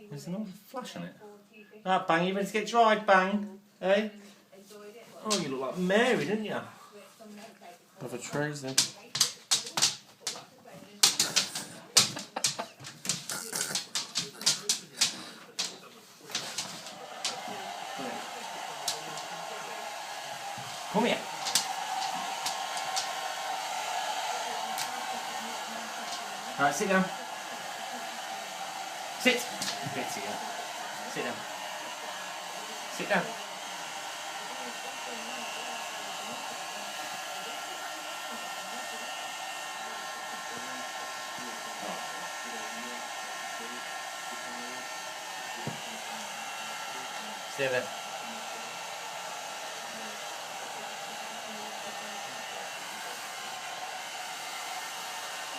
There's no flash on it. Right, Bang, you ready to get dried, Bang? Hey? Oh, you look like Mary, didn't you? Of a trays then. Come here. Alright, sit down. Sit. Get sit down. Sit down. Sit down. Stay there.